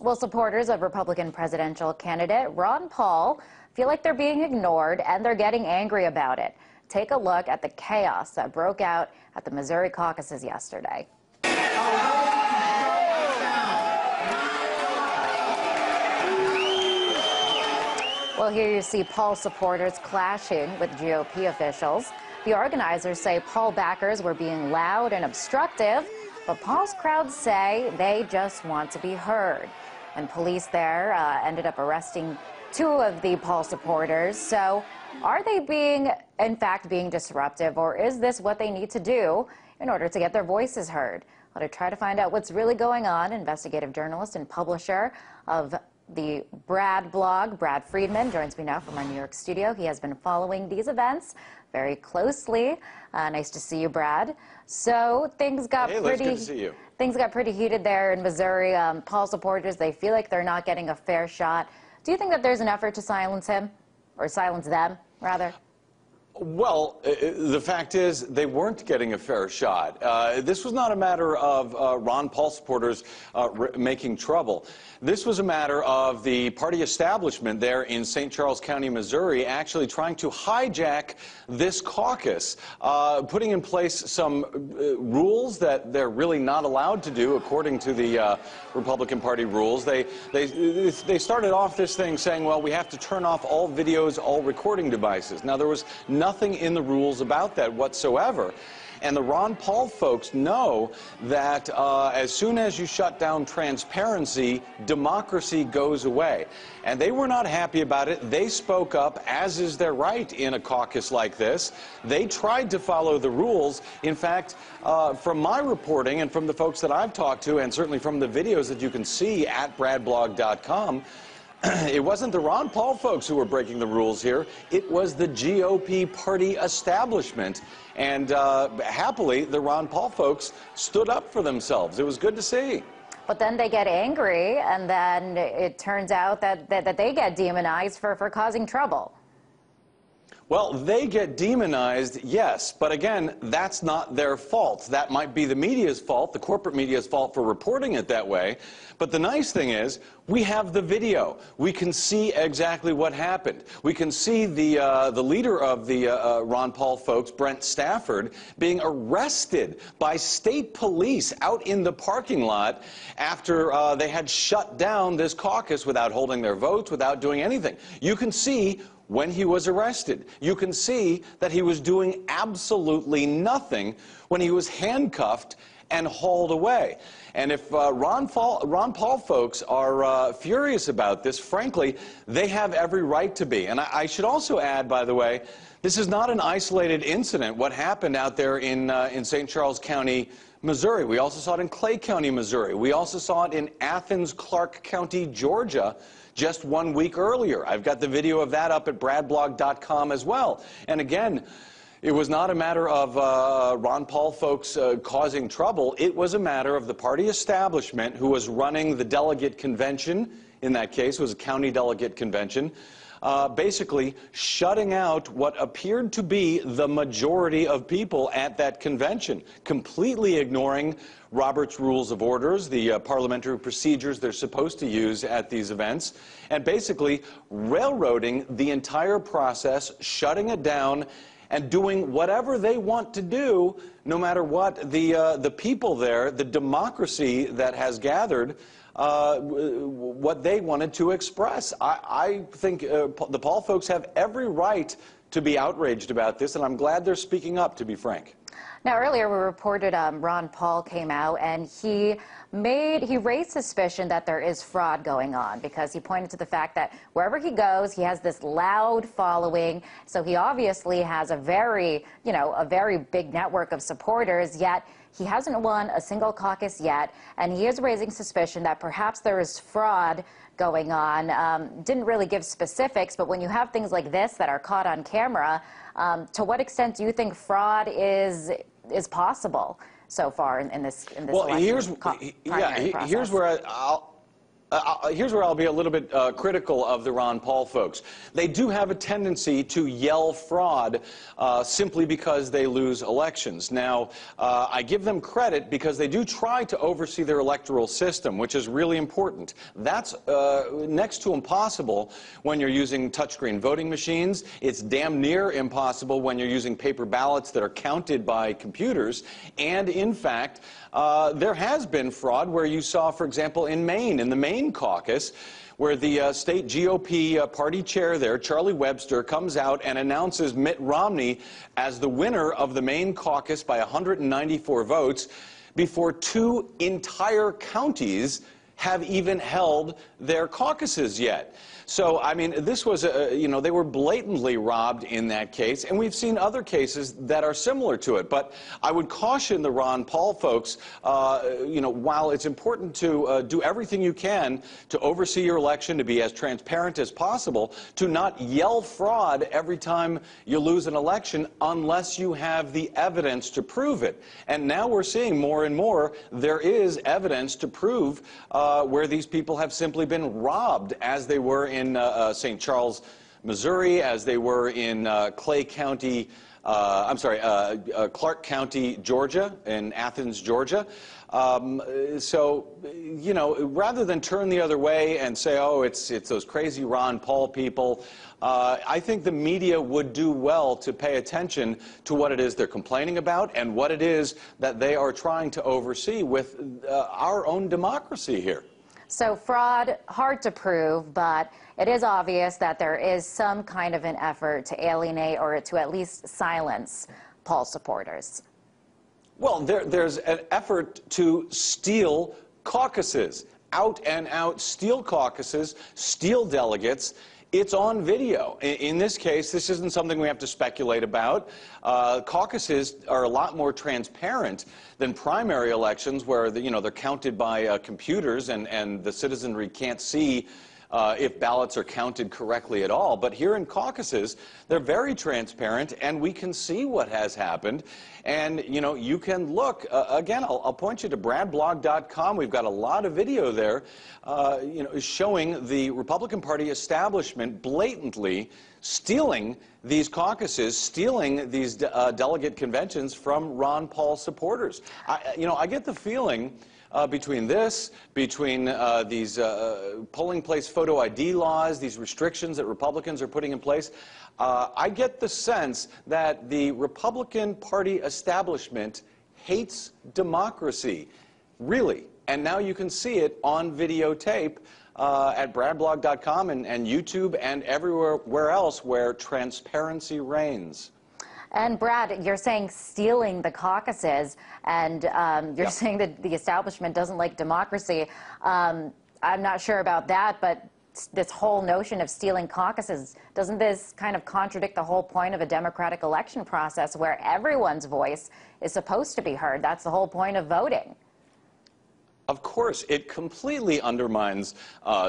Well, supporters of Republican presidential candidate Ron Paul feel like they're being ignored and they're getting angry about it. Take a look at the chaos that broke out at the Missouri caucuses yesterday. Well, here you see Paul supporters clashing with GOP officials. The organizers say Paul backers were being loud and obstructive, but Paul's crowd say they just want to be heard. And police there ended up arresting two of the Paul supporters. So are they in fact being disruptive, or is this what they need to do in order to get their voices heard? Well, to try to find out what's really going on, investigative journalist and publisher of the Brad blog, Brad Friedman, joins me now from our New York studio. He has been following these events very closely. Nice to see you, Brad. So things got good to see you. Things got pretty heated there in Missouri. Paul supporters, they feel like they're not getting a fair shot. Do you think that there's an effort to silence him, or silence them, rather? Well, the fact is they weren't getting a fair shot. This was not a matter of Ron Paul supporters making trouble. This was a matter of the party establishment there in St. Charles County, Missouri, actually trying to hijack this caucus, putting in place some rules that they're really not allowed to do according to the Republican Party rules. They started off this thing saying, well, we have to turn off all videos, all recording devices. Now, there was nothing in the rules about that whatsoever. And the Ron Paul folks know that as soon as you shut down transparency, democracy goes away. And they were not happy about it. They spoke up, as is their right in a caucus like this. They tried to follow the rules. In fact, from my reporting and from the folks that I've talked to, and certainly from the videos that you can see at bradblog.com, it wasn't the Ron Paul folks who were breaking the rules here. It was the GOP party establishment. And happily, the Ron Paul folks stood up for themselves. It was good to see. But then they get angry, and then it turns out that they get demonized for causing trouble. Well, they get demonized, yes, but again, that's not their fault. That might be the media's fault, the corporate media's fault for reporting it that way. But the nice thing is, we have the video. We can see exactly what happened. We can see the leader of the Ron Paul folks, Brent Stafford, being arrested by state police out in the parking lot after they had shut down this caucus without holding their votes, without doing anything. You can see when he was arrested. You can see that he was doing absolutely nothing when he was handcuffed and hauled away. And if Ron Paul folks are furious about this, frankly, they have every right to be. And I should also add, by the way, this is not an isolated incident, what happened out there in St. Charles County, Missouri. We also saw it in Clay County, Missouri. We also saw it in Athens, Clark County, Georgia, just 1 week earlier. I've got the video of that up at bradblog.com as well. And again, it was not a matter of Ron Paul folks causing trouble. It was a matter of the party establishment who was running the delegate convention. In that case, it was a county delegate convention. Basically shutting out what appeared to be the majority of people at that convention, completely ignoring Robert's Rules of Orders, the parliamentary procedures they're supposed to use at these events, and basically railroading the entire process, shutting it down, and doing whatever they want to do, no matter what the people there, the democracy that has gathered, what they wanted to express. I think the Paul folks have every right to be outraged about this, and I'm glad they're speaking up, to be frank. Now, earlier we reported Ron Paul came out and he raised suspicion that there is fraud going on, because he pointed to the fact that wherever he goes, he has this loud following. So he obviously has a very big network of supporters, yet he hasn't won a single caucus yet, and he is raising suspicion that perhaps there is fraud going on. Didn't really give specifics, but when you have things like this that are caught on camera, to what extent do you think fraud is possible so far in this well, election here's where Here's where I'll be a little bit critical of the Ron Paul folks. They do have a tendency to yell fraud simply because they lose elections. Now, I give them credit because they do try to oversee their electoral system, which is really important. That's next to impossible when you're using touchscreen voting machines. It's damn near impossible when you're using paper ballots that are counted by computers. And, in fact, there has been fraud where you saw, for example, in Maine, in the Missouri Caucus, where the state GOP party chair there, Charlie Webster, comes out and announces Mitt Romney as the winner of the Missouri Caucus by 194 votes before 2 entire counties have even held their caucuses yet. So, I mean, this was, they were blatantly robbed in that case, and we've seen other cases that are similar to it. But I would caution the Ron Paul folks, while it's important to do everything you can to oversee your election, to be as transparent as possible, to not yell fraud every time you lose an election unless you have the evidence to prove it. And now we're seeing more and more there is evidence to prove where these people have simply been robbed, as they were in St. Charles, Missouri, as they were in Clark County, Georgia, in Athens, Georgia. So, rather than turn the other way and say, oh, it's those crazy Ron Paul people, I think the media would do well to pay attention to what it is they're complaining about and what it is that they are trying to oversee with our own democracy here. So fraud, hard to prove, but it is obvious that there is some kind of an effort to alienate or to at least silence Paul supporters. Well, there's an effort to steal caucuses, out and out steal caucuses, steal delegates. It's on video. In this case, this isn't something we have to speculate about. Caucuses are a lot more transparent than primary elections, where they're counted by computers and the citizenry can't see if ballots are counted correctly at all. But here in caucuses, they're very transparent, and we can see what has happened. And, you can look. Again, I'll point you to bradblog.com. We've got a lot of video there, showing the Republican Party establishment blatantly stealing these caucuses, stealing these delegate conventions from Ron Paul supporters. I get the feeling between these polling place photo ID laws, these restrictions that Republicans are putting in place, I get the sense that the Republican Party establishment hates democracy, really. And now you can see it on videotape at bradblog.com and YouTube and everywhere else where transparency reigns. And Brad, you're saying stealing the caucuses, and you're saying that the establishment doesn't like democracy. I'm not sure about that, but this whole notion of stealing caucuses, doesn't this kind of contradict the whole point of a democratic election process where everyone's voice is supposed to be heard? That's the whole point of voting. Of course, it completely undermines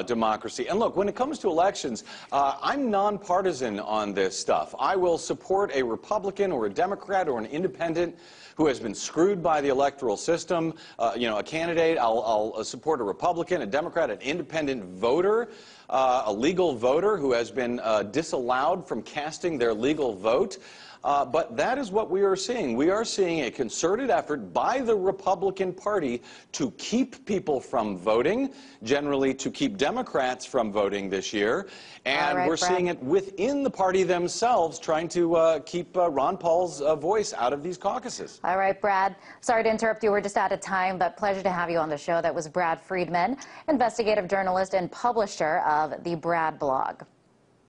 democracy. And look, when it comes to elections, I'm nonpartisan on this stuff. I will support a Republican or a Democrat or an independent who has been screwed by the electoral system. A candidate, I'll support a Republican, a Democrat, an independent voter, a legal voter who has been disallowed from casting their legal vote. But that is what we are seeing. We are seeing a concerted effort by the Republican Party to keep people from voting, generally to keep Democrats from voting this year. And we're seeing it within the party themselves, trying to keep Ron Paul's voice out of these caucuses. All right, Brad. Sorry to interrupt you. We're just out of time, but pleasure to have you on the show. That was Brad Friedman, investigative journalist and publisher of the Brad blog.